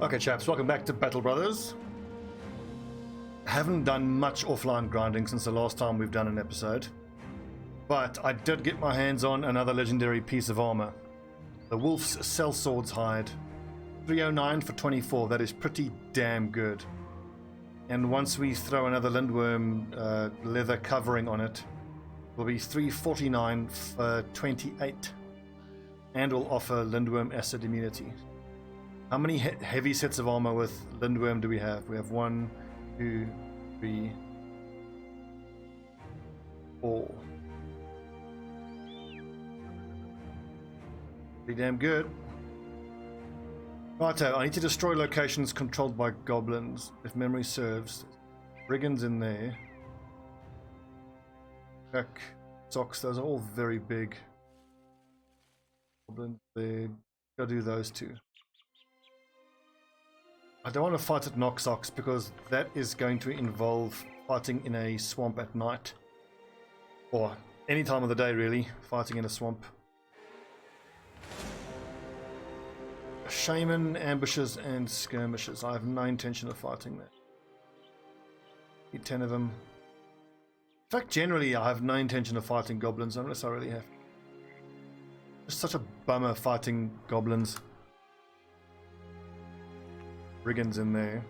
Okay chaps, welcome back to Battle Brothers. Haven't done much offline grinding since the last time we've done an episode, but I did get my hands on another legendary piece of armor. The Wolf's Sellsword's hide. 309 for 24, that is pretty damn good. And once we throw another Lindworm leather covering on it, will be 349 for 28. And will offer Lindworm acid immunity. How many heavy sets of armor with Lindworm do we have? We have 1, 2, 3, 4. Pretty damn good. Righto, I need to destroy locations controlled by goblins, if memory serves. Brigands in there. Crack, socks, those are all very big. Goblins there. Gotta do those two. I don't want to fight at Noxox because that is going to involve fighting in a swamp at night. Or any time of the day really, fighting in a swamp. Shaman, ambushes and skirmishes. I have no intention of fighting that. Need 10 of them. In fact, generally I have no intention of fighting goblins unless I really have. It's such a bummer fighting goblins. Brigands in there.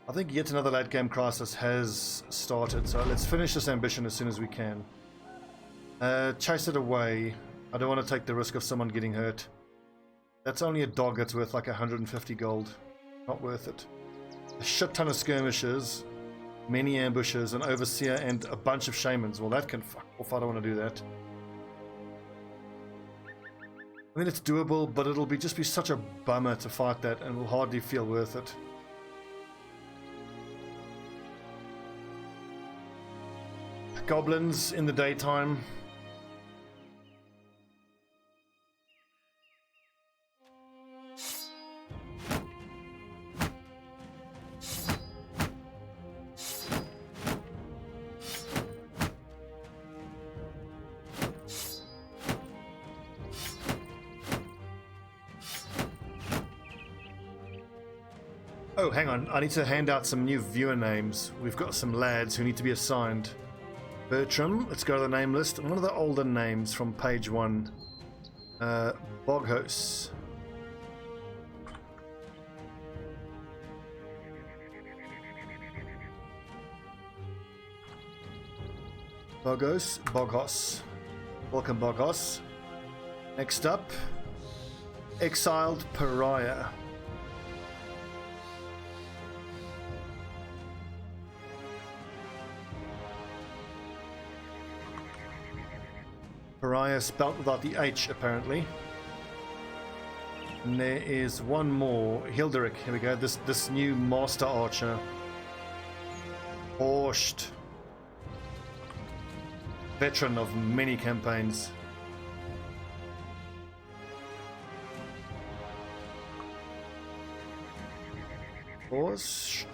I think yet another late game crisis has started, so let's finish this ambition as soon as we can. Chase it away. I don't want to take the risk of someone getting hurt. That's only a dog that's worth like 150 gold. Not worth it. A shit ton of skirmishes, many ambushes, an overseer, and a bunch of shamans. Well, that can fuck off. I don't want to do that. I mean, it's doable, but it'll just be such a bummer to fight that, and will hardly feel worth it. Goblins in the daytime. Oh, hang on. I need to hand out some new viewer names. We've got some lads who need to be assigned. Bertram, let's go to the name list. One of the older names from page 1. Boghos. Boghos. Welcome, Boghos. Next up, Exiled Pariah. Pariah spelt without the H, apparently. And there is one more. Hilderic, here we go. This new master archer. Borscht. Veteran of many campaigns. Borscht.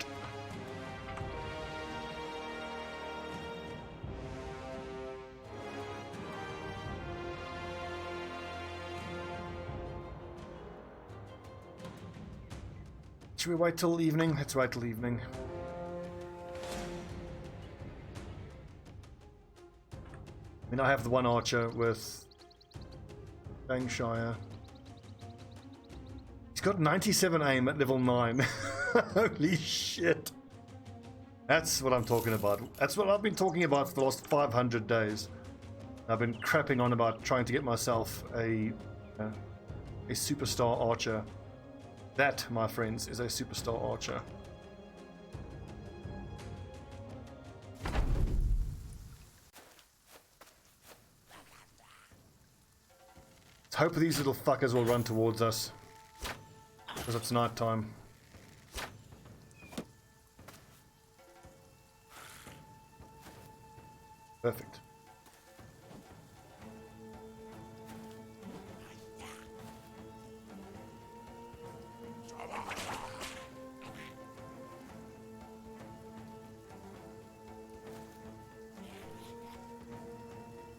Should we wait till evening? Let's wait till evening. I mean, I have the one archer with Bangshire. He's got 97 aim at level 9. Holy shit. That's what I'm talking about. That's what I've been talking about for the last 500 days. I've been crapping on about trying to get myself a superstar archer. That, my friends, is a superstar archer. Let's hope these little fuckers will run towards us, because it's night time. Perfect.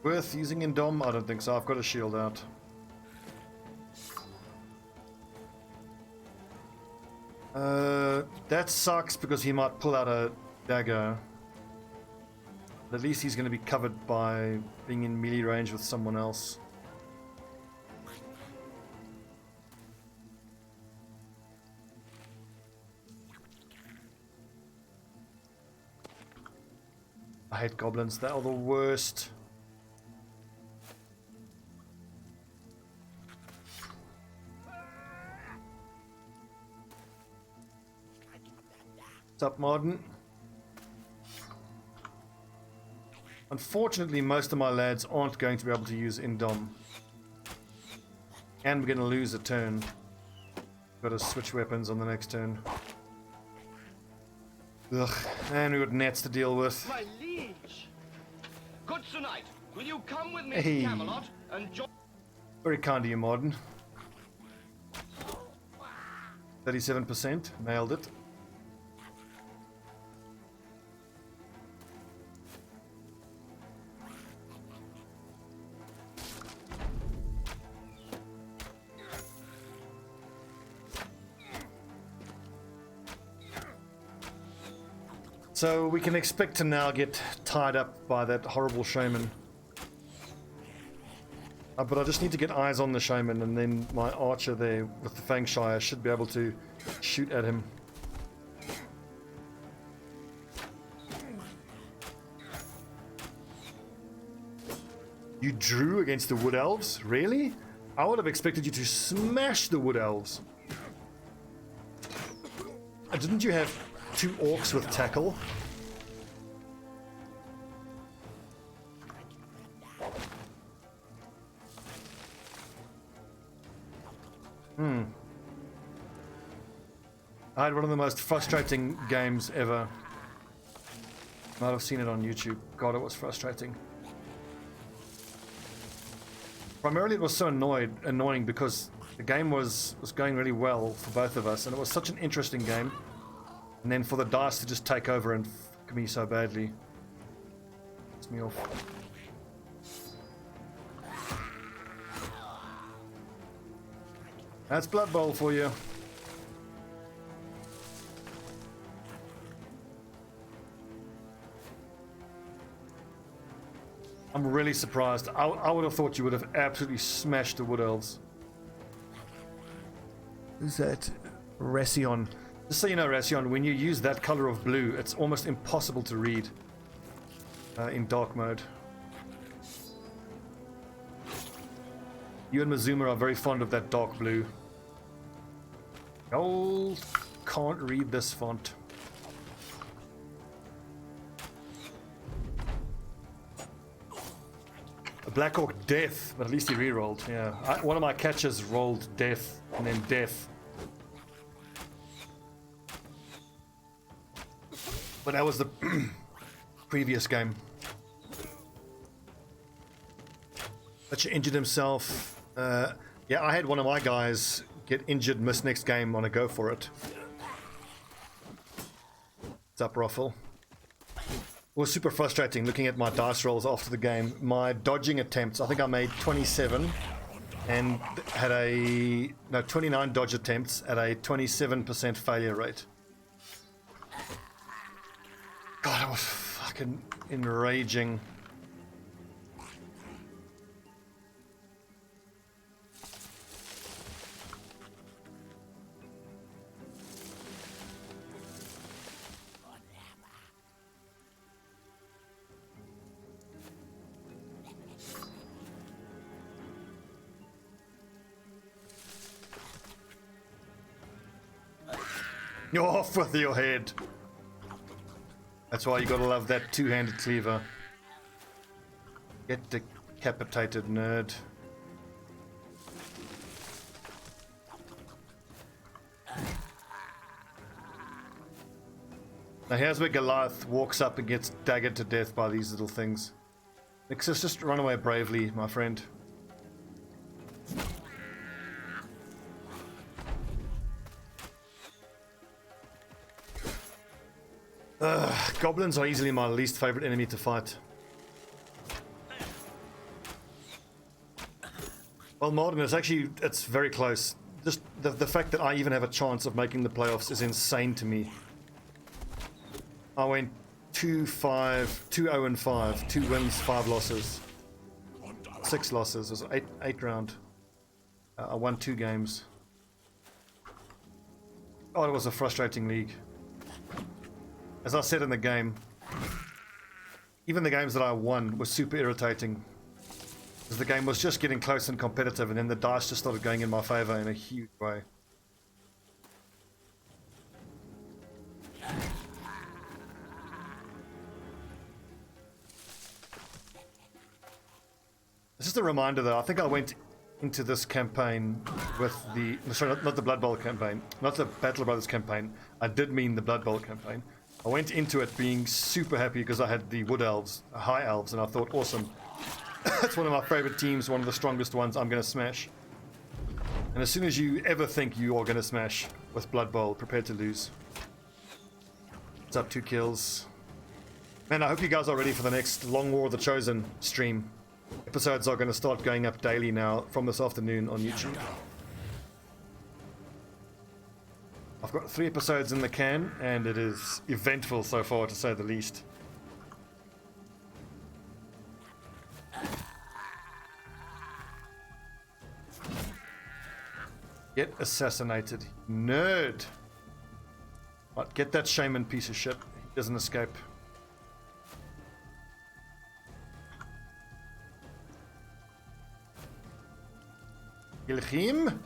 Worth using in Dom? I don't think so. I've got a shield out. That sucks because he might pull out a dagger. But at least he's going to be covered by being in melee range with someone else. I hate goblins, they are the worst. What's up, Martin? Unfortunately, most of my lads aren't going to be able to use Indom. And we're going to lose a turn. Got to switch weapons on the next turn. Ugh, and we've got nets to deal with. My liege! Good tonight. Will you come with me Hey. to Camelot and join? Very kind of you, Martin. 37%, nailed it. So we can expect to now get tied up by that horrible shaman. But I just need to get eyes on the shaman, and then my archer there with the Fangshire should be able to shoot at him. You drew against the Wood Elves? Really? I would have expected you to smash the Wood Elves. Didn't you have 2 orcs with tackle? I had one of the most frustrating games ever. Might have seen it on YouTube. God, it was frustrating. Primarily it was so annoying because the game was going really well for both of us, and it was such an interesting game. And then for the dice to just take over and fuck me so badly. It's me off. That's Blood Bowl for you. I'm really surprised. I would have thought you would have absolutely smashed the Wood Elves. Who's that? Racion. Just so you know, Racion, when you use that color of blue, it's almost impossible to read in dark mode. You and Mazuma are very fond of that dark blue. Gold. Can't read this font. A Black Orc death, but at least he re-rolled. Yeah, one of my catchers rolled death and then death. But that was the previous game. But you injured himself. Yeah, I had one of my guys get injured, miss next game on a go for it. What's up, Ruffle? It was super frustrating looking at my dice rolls after the game. My dodging attempts, I think I made 27 and had 29 dodge attempts at a 27% failure rate. God, that was fucking enraging. You're off with your head. That's why you gotta love that two-handed cleaver. Get decapitated, nerd. Now here's where Goliath walks up and gets daggered to death by these little things. Nixus, just run away bravely, my friend. Goblins are easily my least favorite enemy to fight. Well, Martin, it's very close. Just the fact that I even have a chance of making the playoffs is insane to me. I went 2-0-5, 2 wins, 5 losses, 6 losses. It was 8 round. I won 2 games. Oh, it was a frustrating league. As I said in the game, even the games that I won were super irritating. Because the game was just getting close and competitive, and then the dice just started going in my favor in a huge way. Just a reminder though, I think I went into this campaign with the... Sorry, not the Blood Bowl campaign. Not the Battle Brothers campaign. I did mean the Blood Bowl campaign. I went into it being super happy because I had the Wood Elves, High Elves, and I thought, awesome. That's one of my favorite teams, one of the strongest ones I'm going to smash. And as soon as you ever think you are going to smash with Blood Bowl, prepare to lose. It's up 2 kills. Man, I hope you guys are ready for the next Long War of the Chosen stream. Episodes are going to start going up daily now from this afternoon on YouTube. I've got 3 episodes in the can, and it is eventful so far, to say the least. Get assassinated, nerd! Right, get that shaman piece of shit. He doesn't escape. Kill him!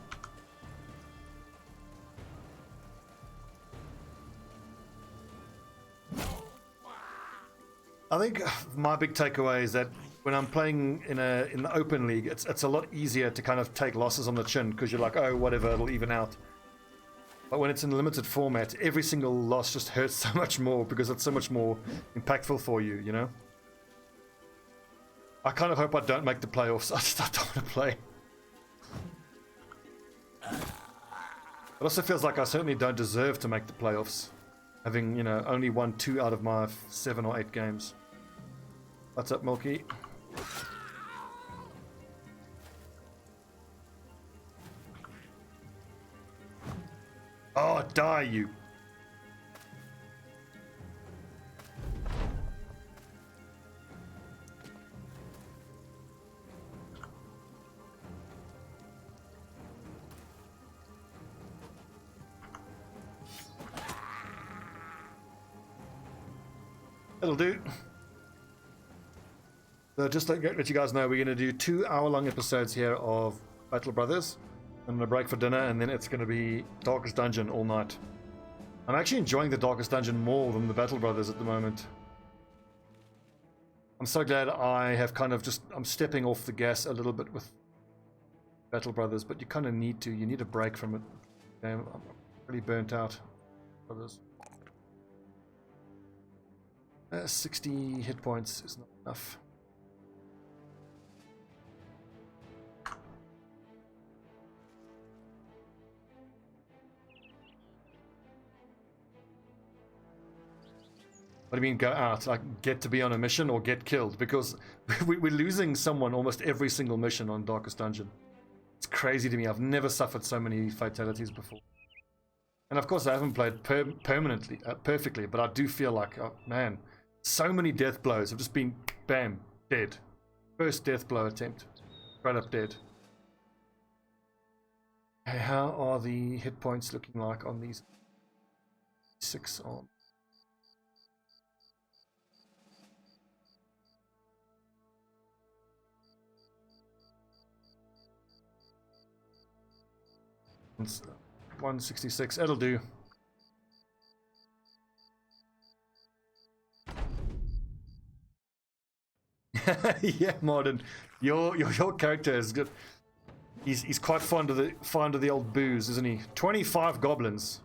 I think my big takeaway is that when I'm playing in the open league, it's a lot easier to kind of take losses on the chin because you're like, oh, whatever, it'll even out. But when it's in a limited format, every single loss just hurts so much more because it's so much more impactful for you, you know? I kind of hope I don't make the playoffs. I don't want to play. It also feels like I certainly don't deserve to make the playoffs, having, you know, only won 2 out of my 7 or 8 games. What's up, Milky? Oh, die, you! It'll do. So just to let you guys know, we're going to do 2 hour-long episodes here of Battle Brothers. I'm going to break for dinner, and then it's going to be Darkest Dungeon all night. I'm actually enjoying the Darkest Dungeon more than the Battle Brothers at the moment. I'm so glad I have kind of just... I'm stepping off the gas a little bit with Battle Brothers, but you kind of need to. You need a break from it. I'm pretty burnt out. Brothers. 60 hit points is not enough. What do you mean go out? Like get to be on a mission or get killed? Because we're losing someone almost every single mission on Darkest Dungeon. It's crazy to me. I've never suffered so many fatalities before. And of course I haven't played perfectly, but I do feel like, oh man, so many death blows have just been, bam, dead. First death blow attempt. Straight up dead. Okay, how are the hit points looking like on these 6 on? It's 166, it'll do. Yeah, Martin, your character is good. He's quite fond of the old booze, isn't he? 25 goblins.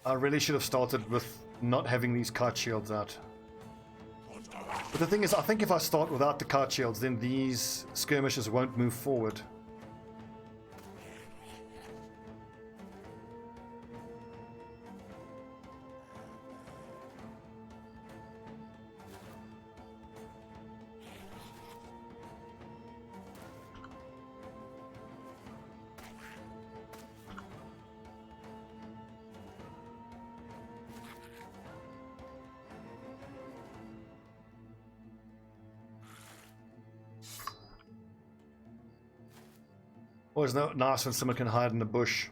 I really should have started with not having these kite shields out. But the thing is, I think if I start without the kite shields, then these skirmishes won't move forward. Always nice when someone can hide in the bush.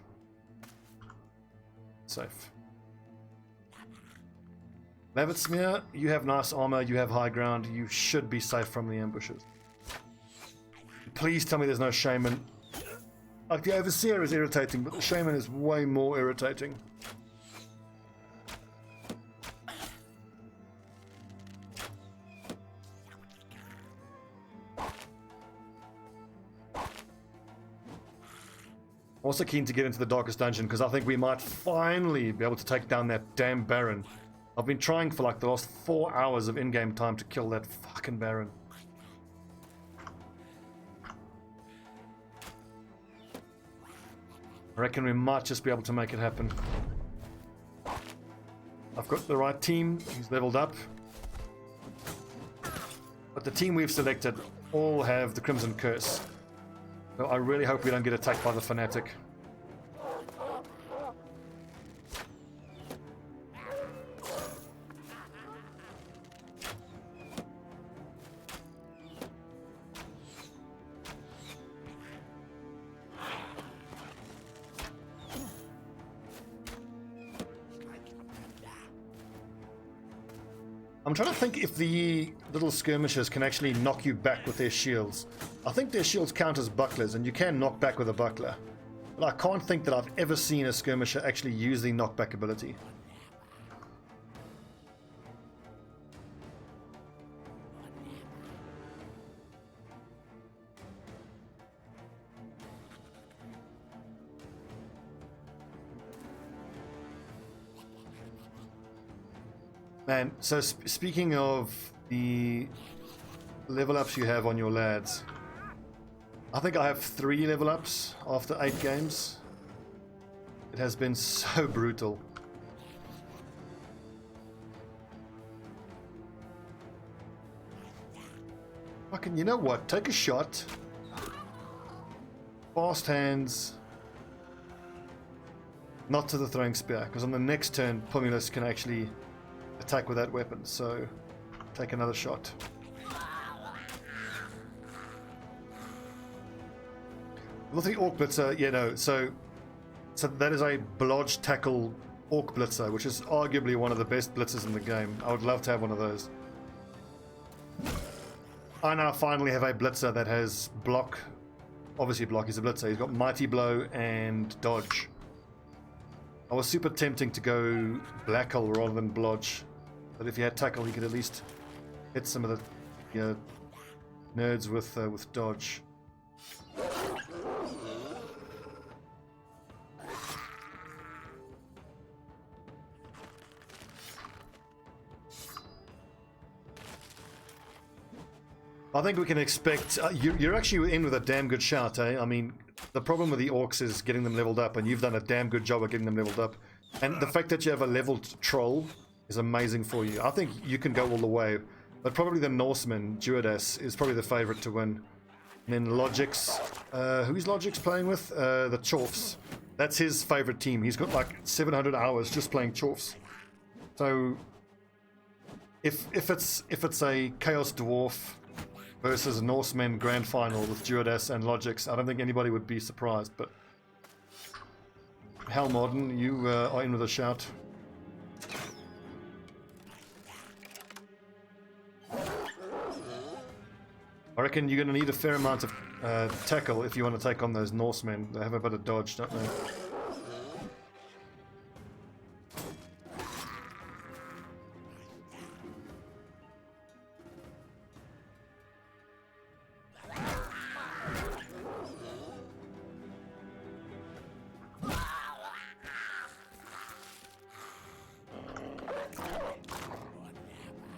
Safe. Levitsmere, you have nice armor, you have high ground, you should be safe from the ambushes. Please tell me there's no shaman. Like, the overseer is irritating, but the shaman is way more irritating. Also keen to get into the darkest dungeon because I think we might finally be able to take down that damn Baron. I've been trying for like the last 4 hours of in-game time to kill that fucking Baron. I reckon we might just be able to make it happen. I've got the right team, he's leveled up. But the team we've selected all have the Crimson Curse. So I really hope we don't get attacked by the Fanatic. I'm trying to think if the little skirmishers can actually knock you back with their shields. I think their shields count as bucklers, and you can knock back with a buckler. But I can't think that I've ever seen a skirmisher actually use the knockback ability. Man, so speaking of the level ups you have on your lads, I think I have 3 level ups after 8 games. It has been so brutal. Fucking, you know what? Take a shot. Fast hands. Not to the throwing spear, because on the next turn, Pumulus can actually attack with that weapon, so take another shot. With the Orc Blitzer, yeah, no, so that is a blodge tackle Orc Blitzer, which is arguably one of the best blitzers in the game. I would love to have one of those. I now finally have a blitzer that has block. Obviously block, he's a blitzer. He's got mighty blow and dodge. I was super tempting to go black hole rather than blodge, but if he had tackle, he could at least hit some of the nerds with dodge. I think we can expect... you're actually in with a damn good shout, eh? I mean, the problem with the orcs is getting them leveled up, and you've done a damn good job of getting them leveled up. And the fact that you have a leveled troll is amazing for you. I think you can go all the way, but probably the Norseman, Duodas, is probably the favorite to win. And then Logix... who's Logix playing with? The Chorfs. That's his favorite team. He's got like 700 hours just playing Chorfs. So... If it's a Chaos Dwarf versus Norsemen Grand Final with Duodas and Logix, I don't think anybody would be surprised, but Hell Modern, you are in with a shout. I reckon you're going to need a fair amount of tackle if you want to take on those Norsemen. They have a bit of dodge, don't they?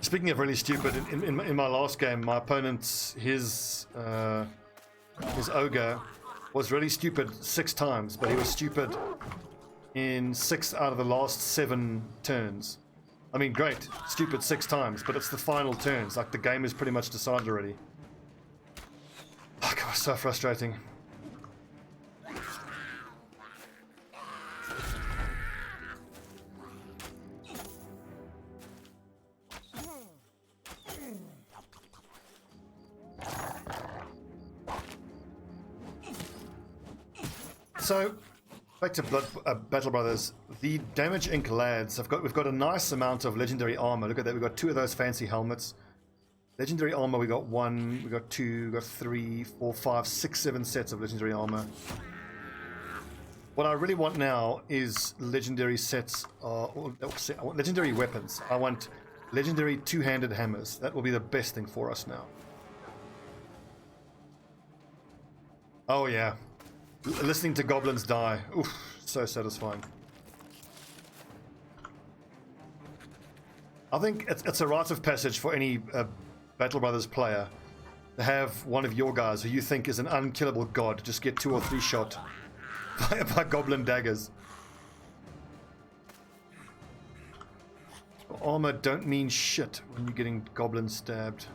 Speaking of really stupid, in my last game, my opponent's his ogre was really stupid 6 times, but he was stupid in 6 out of the last 7 turns. I mean, great, stupid 6 times, but it's the final turns. Like, the game is pretty much decided already. Oh, God, so frustrating. So, back to Battle Brothers. The Damage Inc. lads we've got a nice amount of legendary armor. Look at that. We've got 2 of those fancy helmets. Legendary armor, we got 1, we got 2, we got 3, 4, 5, 6, 7 sets of legendary armor. What I really want now is legendary sets, I want legendary weapons. I want legendary 2-handed hammers. That will be the best thing for us now. Oh yeah. Listening to goblins die. Oof, so satisfying. I think it's a rite of passage for any Battle Brothers player to have one of your guys who you think is an unkillable god just get 2 or 3 shot by goblin daggers. Armor don't mean shit when you're getting goblin stabbed.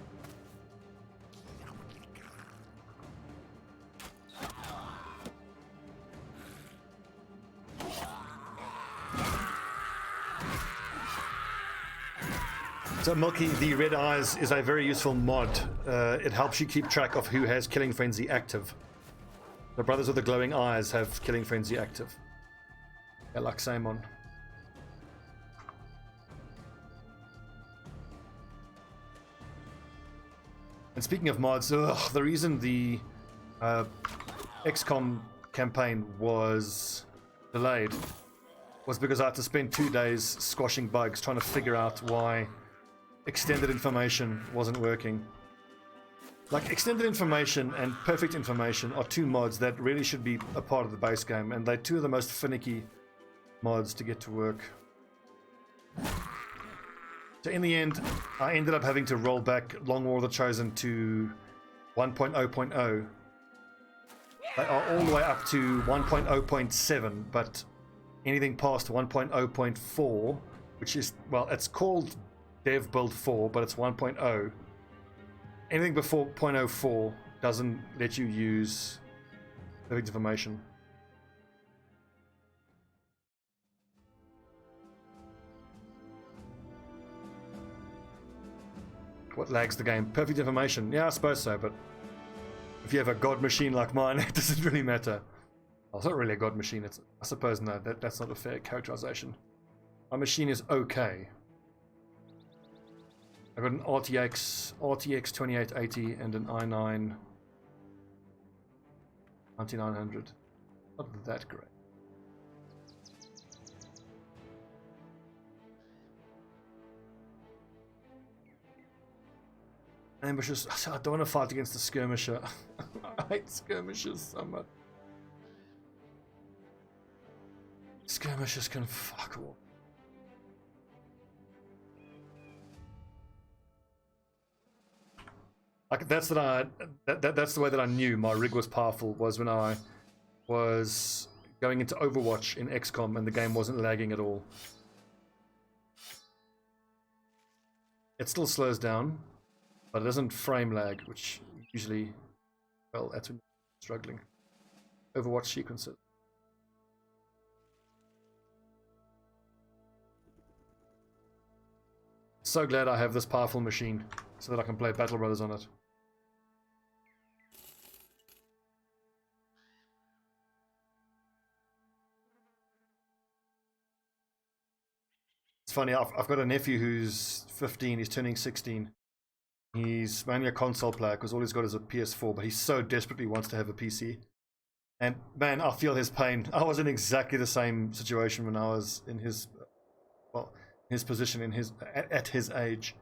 So Milky, the red eyes is a very useful mod. It helps you keep track of who has Killing Frenzy active. The brothers with the glowing eyes have Killing Frenzy active. Yeah, like Simon. And speaking of mods, the reason the XCOM campaign was delayed was because I had to spend 2 days squashing bugs trying to figure out why extended information wasn't working. Like, extended information and perfect information are 2 mods that really should be a part of the base game, and they're 2 of the most finicky mods to get to work. So in the end, I ended up having to roll back Long War of the Chosen to 1.0.0. They are all the way up to 1.0.7, but anything past 1.0.4, which is, well, it's called Dev Build 4, but it's 1.0. Anything before 0.04 doesn't let you use perfect information. What lags the game? Perfect information. Yeah, I suppose so, but if you have a god machine like mine, it doesn't really matter. Well, it's not really a god machine. It's, I suppose, no, that's not a fair characterization. My machine is okay. I've got an RTX 2880 and an i9 9900. Not that great. Ambushes. I don't want to fight against the skirmisher. I hate skirmishers so much. Skirmishers can fuck all. Like, that's the way that I knew my rig was powerful, was when I was going into Overwatch in XCOM and the game wasn't lagging at all. It still slows down, but it doesn't frame lag, which usually, well, that's when you're struggling. Overwatch sequences. So glad I have this powerful machine so that I can play Battle Brothers on it. It's funny, I've got a nephew who's 15, he's turning 16. He's mainly a console player because all he's got is a PS4, but he so desperately wants to have a PC. And man, I feel his pain. I was in exactly the same situation when I was in his, well, his position in his at his age.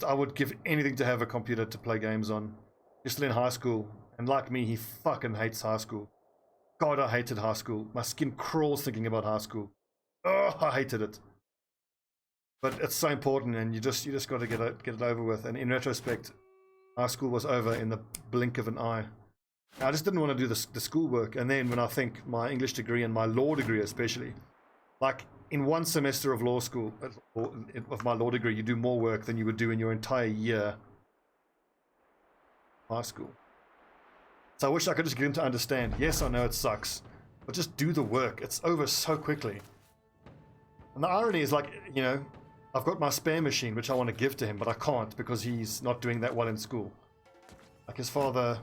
I would give anything to have a computer to play games on. He's still in high school, and like me, he fucking hates high school. God, I hated high school. My skin crawls thinking about high school. Oh, I hated it. But it's so important, and you just got to get it over with. And in retrospect, high school was over in the blink of an eye. I just didn't want to do the schoolwork. And then when I think my English degree and my law degree especially, like in one semester of law school, of my law degree, you do more work than you would do in your entire year high school. So I wish I could just get him to understand. Yes, I know it sucks, but just do the work. It's over so quickly. And the irony is, like, you know, I've got my spare machine, which I want to give to him, but I can't because he's not doing that well in school. Like, his father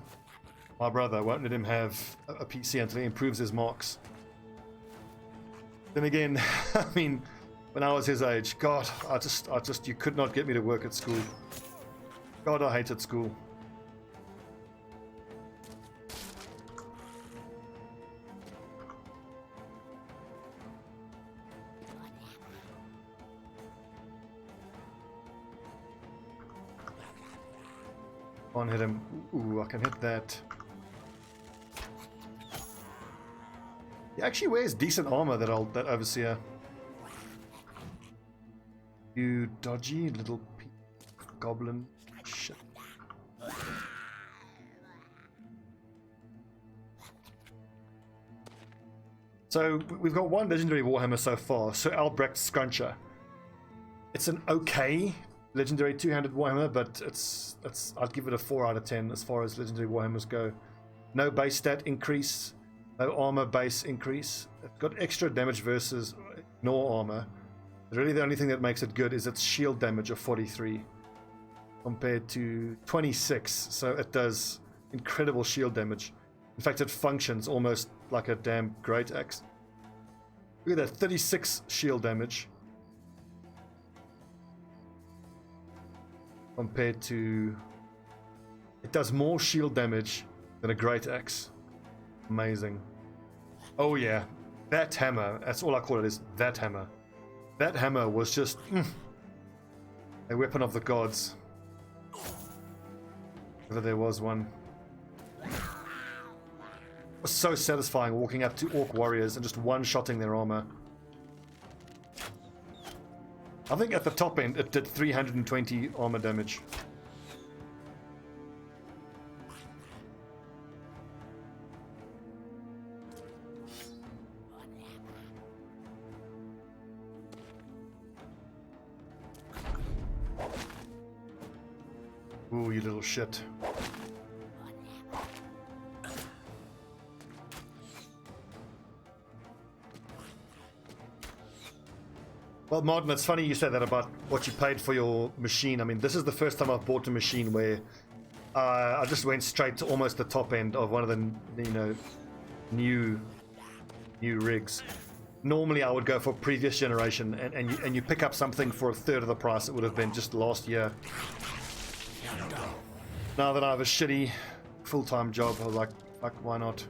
My brother won't let him have a PC until he improves his marks. Then again, I mean, when I was his age, God, I just, you could not get me to work at school. God, I hated school. Can't hit him. Ooh, I can hit that. He actually wears decent armor, that overseer. You dodgy little goblin. Shit. So we've got one legendary warhammer so far, Sir Albrecht Scruncher. It's an okay legendary two-handed warhammer, but it's I'd give it a 4 out of 10 as far as legendary warhammers go. No base stat increase. No armor base increase. It's got extra damage versus no armor. Really the only thing that makes it good is its shield damage of 43 compared to 26, so it does incredible shield damage. In fact, it functions almost like a damn great axe. Look at that, 36 shield damage compared to... It does more shield damage than a great axe. Amazing. Oh yeah, that hammer, that's all I call it, is that hammer. That hammer was just a weapon of the gods. If there was one. It was so satisfying walking up to orc warriors and just one-shotting their armor. I think at the top end it did 320 armor damage. Ooh, you little shit. Well, Martin, it's funny you say that about what you paid for your machine. I mean, this is the first time I've bought a machine where I just went straight to almost the top end of one of the, you know, new rigs. Normally I would go for previous generation, and you pick up something for a third of the price it would have been just last year. Now that I have a shitty full-time job, I was like, fuck, why not?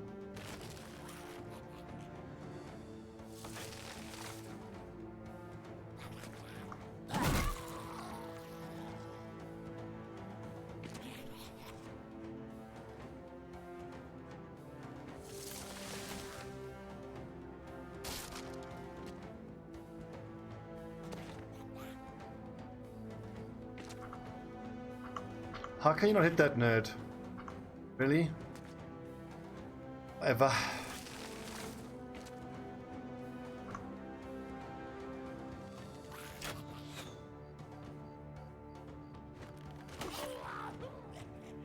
How can you not hit that nerd? Really? Whatever.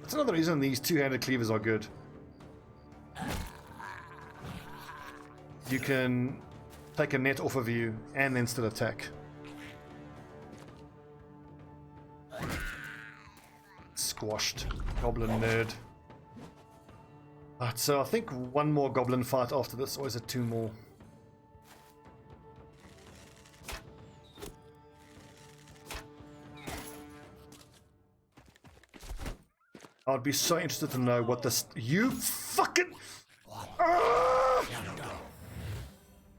That's another reason these two-handed cleavers are good. You can take a net off of you and then still attack. Squashed. Goblin nerd. Right, so I think one more goblin fight after this, or is it two more? I'd be so interested to know what this... You fucking...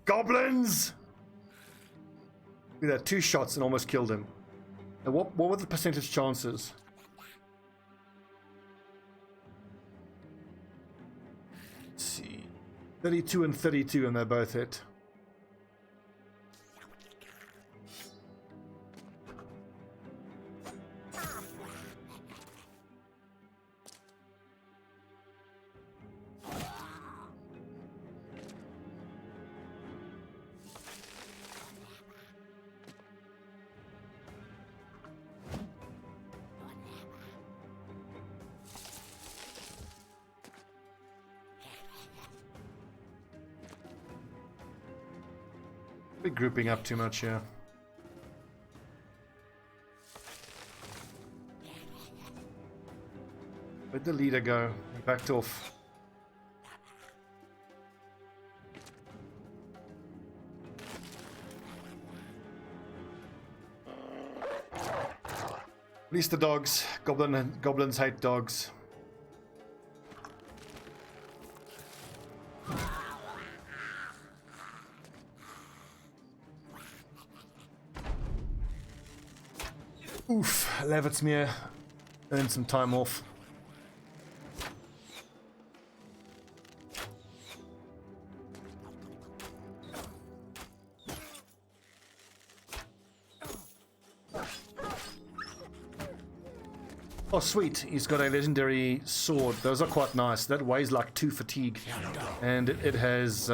Goblins! Look at that, 2 shots and almost killed him. And what were the percentage chances? Let's see. 32 and 32, and they both hit. We're grouping up too much here. Where'd the leader go? He backed off. Release the dogs. Goblins hate dogs. Oof, Levitsmere. Earned some time off. Oh sweet, he's got a legendary sword. Those are quite nice. That weighs like 2 fatigue. And it has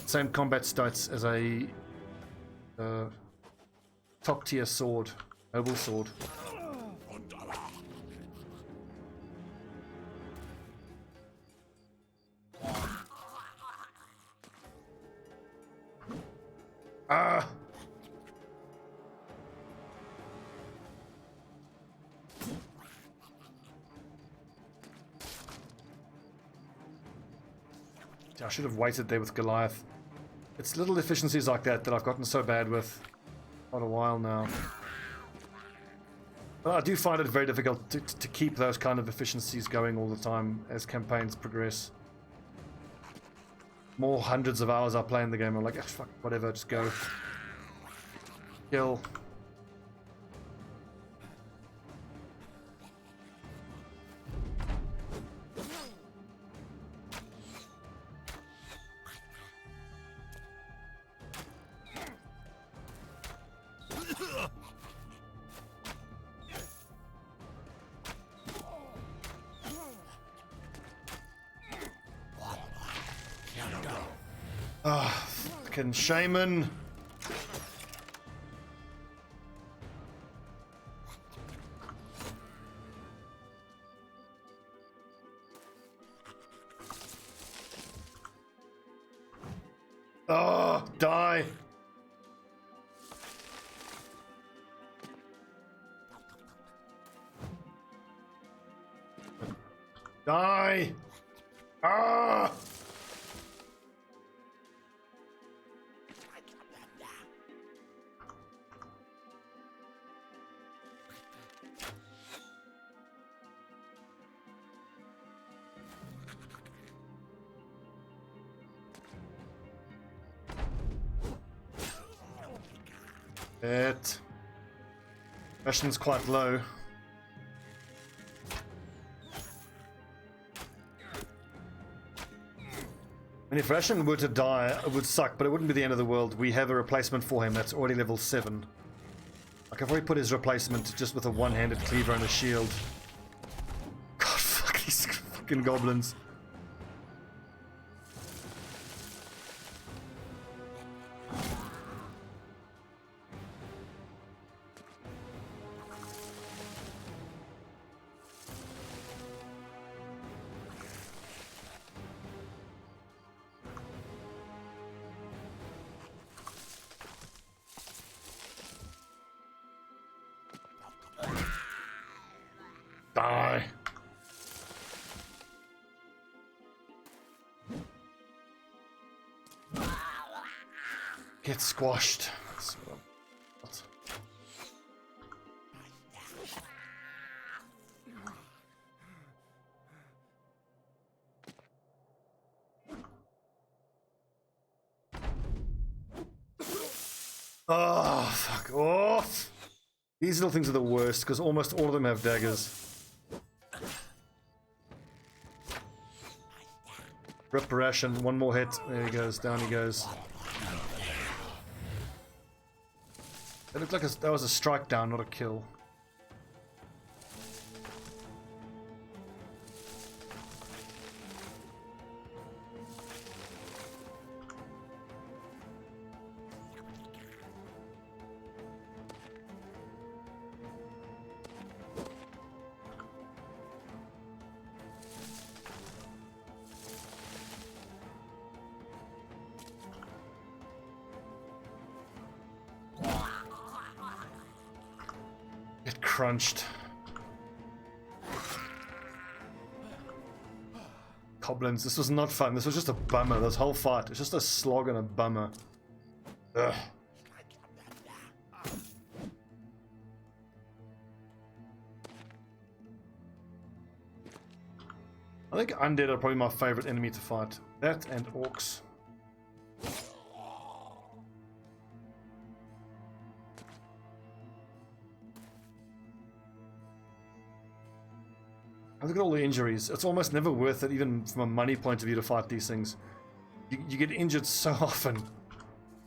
same combat stats as a top tier sword. Noble sword. Ah! I should have waited there with Goliath. It's little deficiencies like that that I've gotten so bad with quite a while now. But I do find it very difficult to keep those kind of efficiencies going all the time as campaigns progress. More hundreds of hours I play in the game, I'm like, ah, fuck, whatever, just go. Kill. Ah, fucking shaman. Oh, die. Die. Ah. It. Ration's quite low. And if Ration were to die, it would suck, but it wouldn't be the end of the world. We have a replacement for him that's already level 7. Like, I've already put his replacement just with a one-handed cleaver and a shield. God, fuck these fucking goblins. Die. Get squashed. That's what oh, fuck off. These little things are the worst because almost all of them have daggers. Rip Ration, one more hit. There he goes, down he goes. That looked like that was a strike down, not a kill. Get crunched. Goblins. This was not fun. This was just a bummer. This whole fight. It's just a slog and a bummer. Ugh. I think undead are probably my favorite enemy to fight. That and orcs. Look at all the injuries. It's almost never worth it, even from a money point of view, to fight these things. You get injured so often.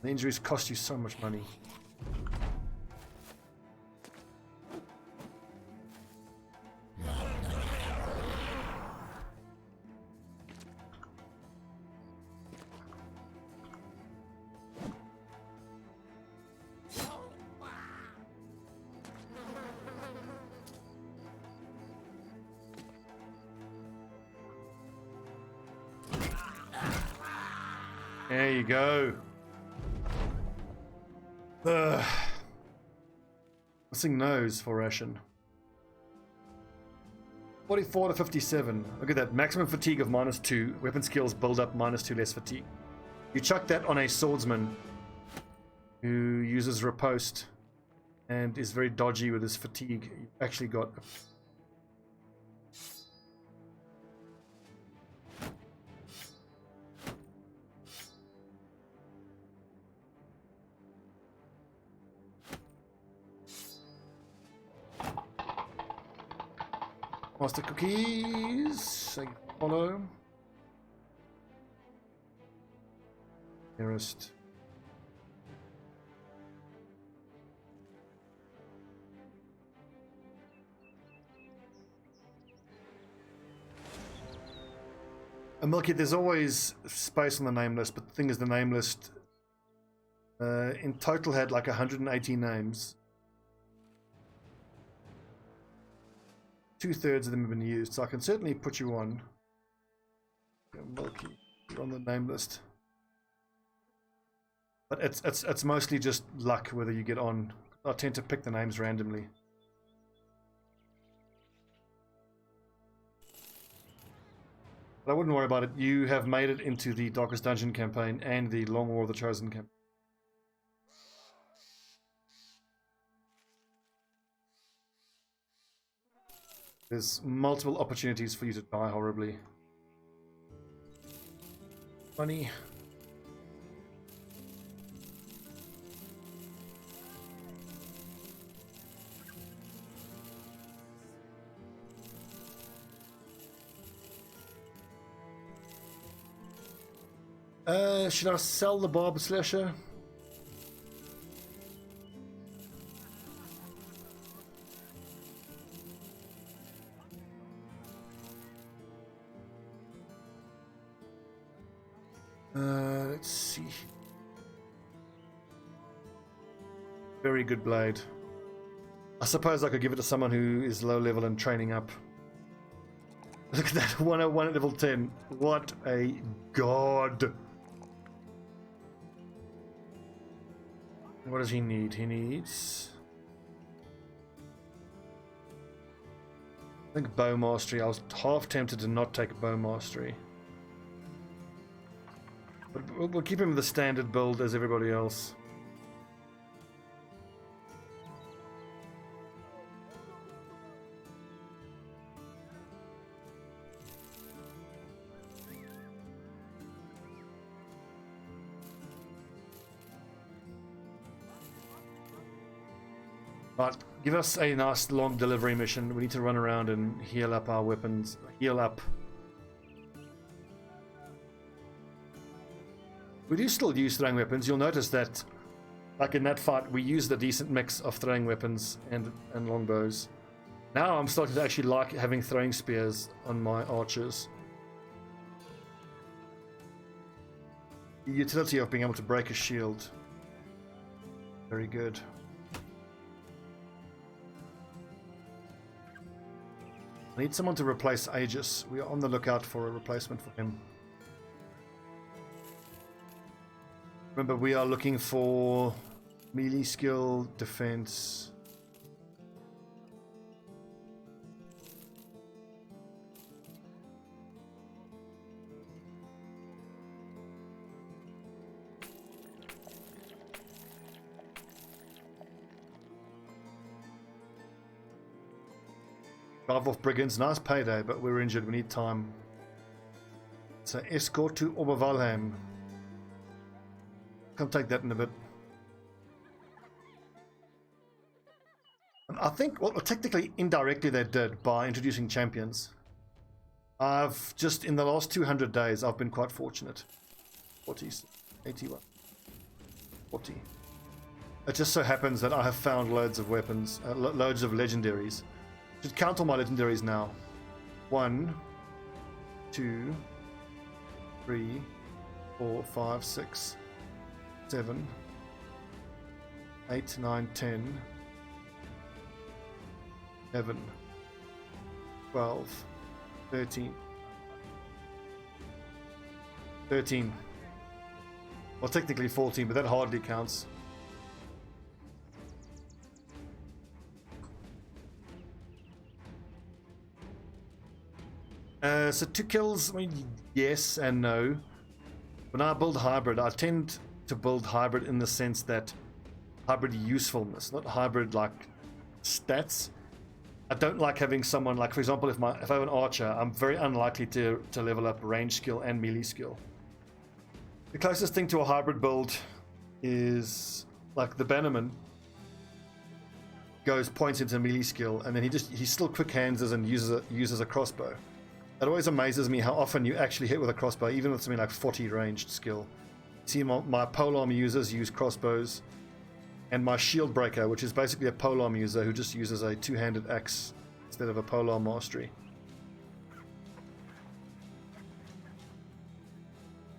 The injuries cost you so much money. There you go. Missing nose for ration. 44 to 57. Look at that. Maximum fatigue of -2. Weapon skills build up -2 less fatigue. You chuck that on a swordsman who uses riposte and is very dodgy with his fatigue. You've actually got... Master cookies. I follow. Nearest. Milky, there's always space on the name list, but the thing is, the name list in total had like 180 names. 2/3 of them have been used, so I can certainly put you on. Milky, you're on the name list. But it's mostly just luck whether you get on. I tend to pick the names randomly. But I wouldn't worry about it. You have made it into the Darkest Dungeon campaign and the Long War of the Chosen campaign. There's multiple opportunities for you to die horribly. Money. Should I sell the barb slasher? Let's see. Very good blade. I suppose I could give it to someone who is low level and training up. Look at that, 101 at level 10. What a god. What does he need? He needs... I think bow mastery. I was half tempted to not take bow mastery. But we'll keep him with the standard build as everybody else. Right, give us a nice long delivery mission. We need to run around and heal up our weapons. Heal up. We do still use throwing weapons. You'll notice that, like in that fight, we used a decent mix of throwing weapons and longbows. Now I'm starting to actually like having throwing spears on my archers. The utility of being able to break a shield. Very good. I need someone to replace Aegis. We are on the lookout for a replacement for him. Remember, we are looking for melee skill, defense. Drive off brigands, nice payday, but we're injured, we need time. So escort to Oberwalheim. Come take that in a bit. I think, well, technically, indirectly they did by introducing champions. I've just, in the last 200 days, I've been quite fortunate. 40, 81, 40. It just so happens that I have found loads of weapons, loads of legendaries. Should count all my legendaries now. 1, 2, 3, 4, 5, 6, 7, 8, 9, 10, 11, 12, 13. 13. Well, technically 14, but that hardly counts. So 2 kills, I mean, yes and no. When I build hybrid, I tend to build hybrid in the sense that hybrid usefulness, not hybrid like stats. I don't like having someone like, for example, if I have an archer, I'm very unlikely to level up range skill and melee skill. The closest thing to a hybrid build is like the Bannerman goes points into melee skill, and then he still quick hands and uses a crossbow. It always amazes me how often you actually hit with a crossbow, even with something like 40 ranged skill. See, my polearm users use crossbows, and my shield breaker, which is basically a polearm user who just uses a two-handed axe instead of a polearm mastery.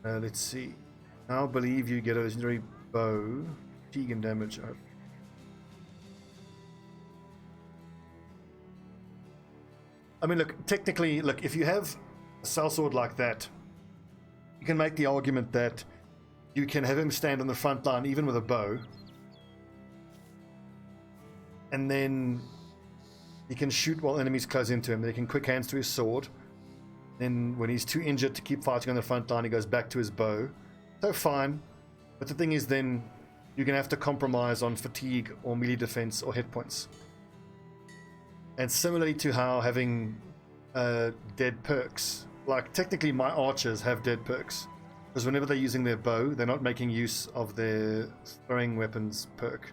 Let's see. Now I believe you get a legendary bow, fatigue and damage. I mean, look, technically, look, if you have a sellsword like that, you can make the argument that you can have him stand on the front line even with a bow, and then he can shoot while enemies close into him. Then he can quick hands to his sword. Then when he's too injured to keep fighting on the front line, he goes back to his bow. So fine, but the thing is then you're going to have to compromise on fatigue or melee defense or hit points. And similarly to how having dead perks, like technically my archers have dead perks, because whenever they're using their bow, they're not making use of their throwing weapons perk.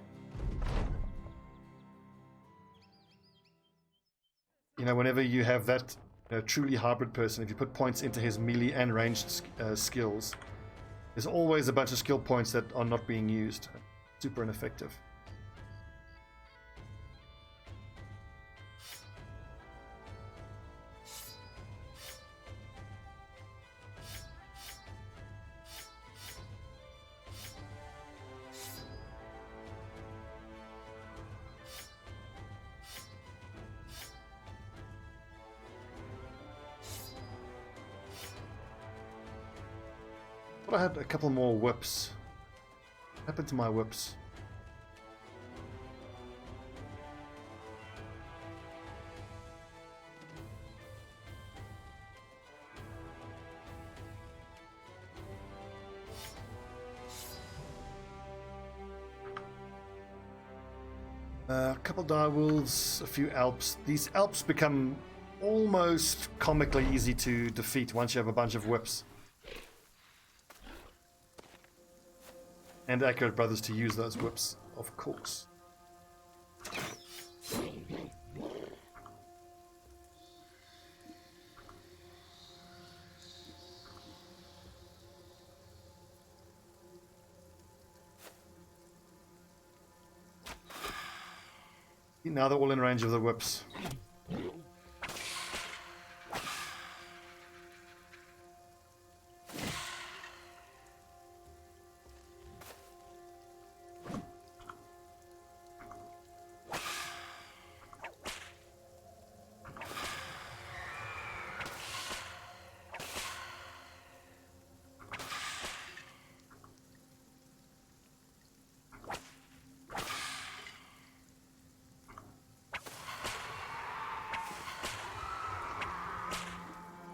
You know, whenever you have that truly hybrid person, if you put points into his melee and ranged skills, there's always a bunch of skill points that are not being used. Super ineffective. I had a couple more whips. What happened to my whips? A couple direwolves, a few alps. These alps become almost comically easy to defeat once you have a bunch of whips. And accurate brothers to use those whips, of course. Now they're all in range of the whips.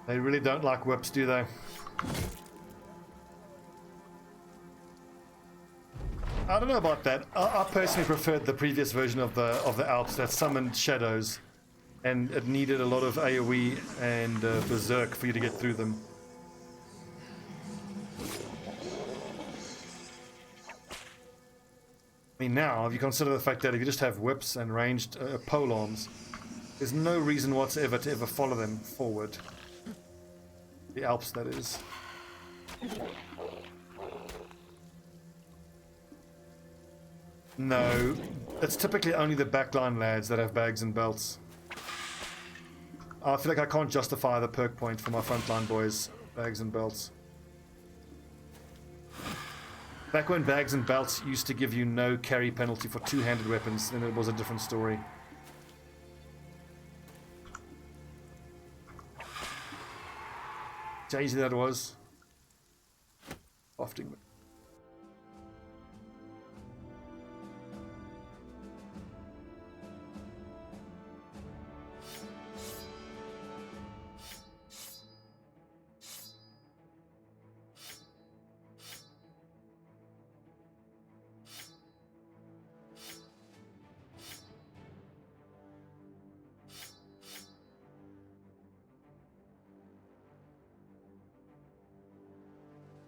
They really don't like whips, do they? I don't know about that. I personally preferred the previous version of the Alps that summoned shadows and it needed a lot of AoE and berserk for you to get through them. I mean, now, if you consider the fact that if you just have whips and ranged pole arms, there's no reason whatsoever to ever follow them forward. The Alps, that is. No, it's typically only the backline lads that have bags and belts. I feel like I can't justify the perk point for my frontline boys, bags and belts. Back when bags and belts used to give you no carry penalty for two-handed weapons, then it was a different story. How easy that was. Often.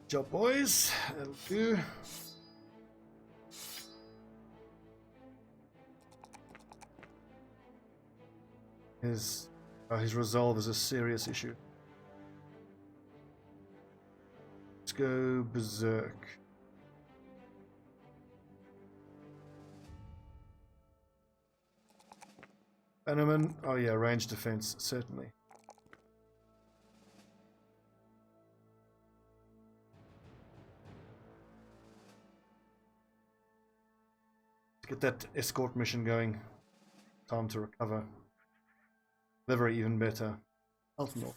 Job, boys. That'll do. His resolve is a serious issue. Let's go berserk. Bannerman. Oh yeah, range defense, certainly. Get that escort mission going. Time to recover. Livery even better. Ultimate.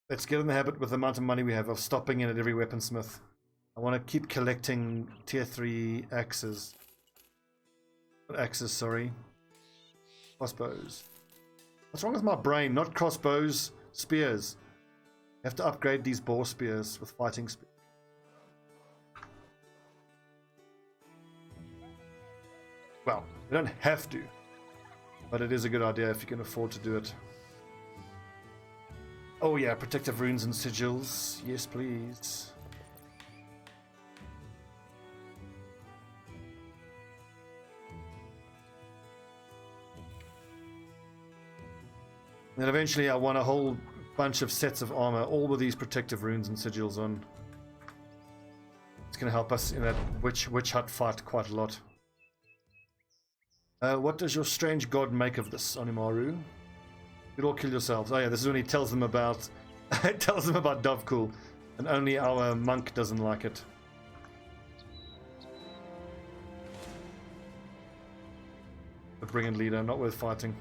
Let's get in the habit with the amount of money we have of stopping in at every weaponsmith. I want to keep collecting tier 3 axes. Axes, sorry. Crossbows. What's wrong with my brain? Not crossbows, spears. You have to upgrade these boar spears with fighting spears. Well, you don't have to, but it is a good idea if you can afford to do it. Oh yeah, protective runes and sigils. Yes, please. And eventually I want a whole bunch of sets of armor, all with these protective runes and sigils on. It's going to help us in that witch hut fight quite a lot. What does your strange god make of this, Onimaru? You'd all kill yourselves. Oh yeah, this is when he tells them about Dovecool, and only our monk doesn't like it. The brigand leader, not worth fighting.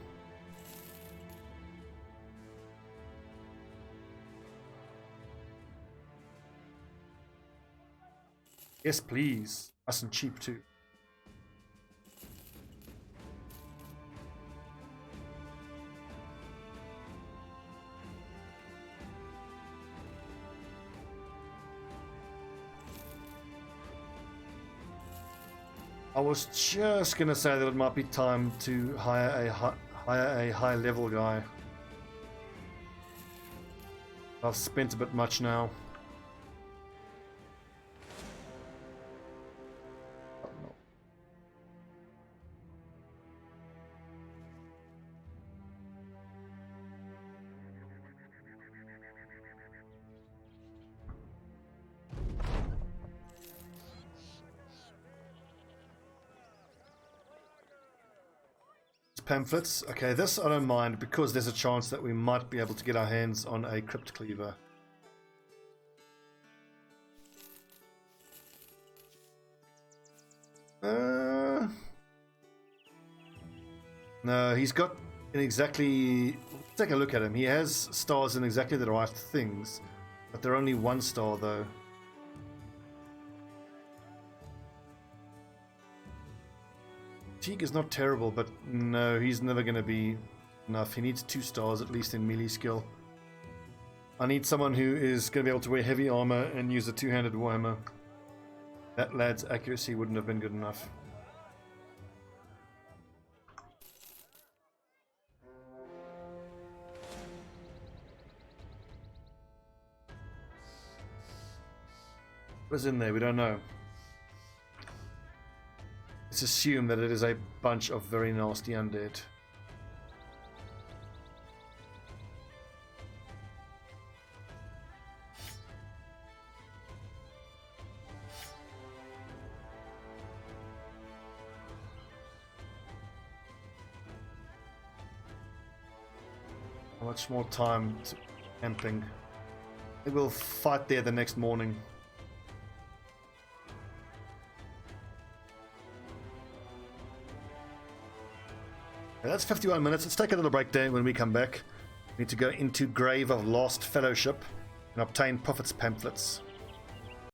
Yes, please. Nice and cheap too. I was just gonna say that it might be time to hire a high level guy. I've spent a bit much now. Pamphlets. Okay, this I don't mind because there's a chance that we might be able to get our hands on a crypt cleaver. No, he's got in exactly... Take a look at him. He has stars in exactly the right things, but they're only 1 star though. Teague is not terrible, but no, he's never going to be enough. He needs 2 stars at least in melee skill. I need someone who is going to be able to wear heavy armor and use a 2-handed warhammer. That lad's accuracy wouldn't have been good enough. What's in there? We don't know. Let's assume that it is a bunch of very nasty undead. How much more time to camping? I think we'll fight there the next morning. Okay, that's 51 minutes. Let's take a little break there. When we come back, we need to go into Grave of Lost Fellowship and obtain Prophet's pamphlets.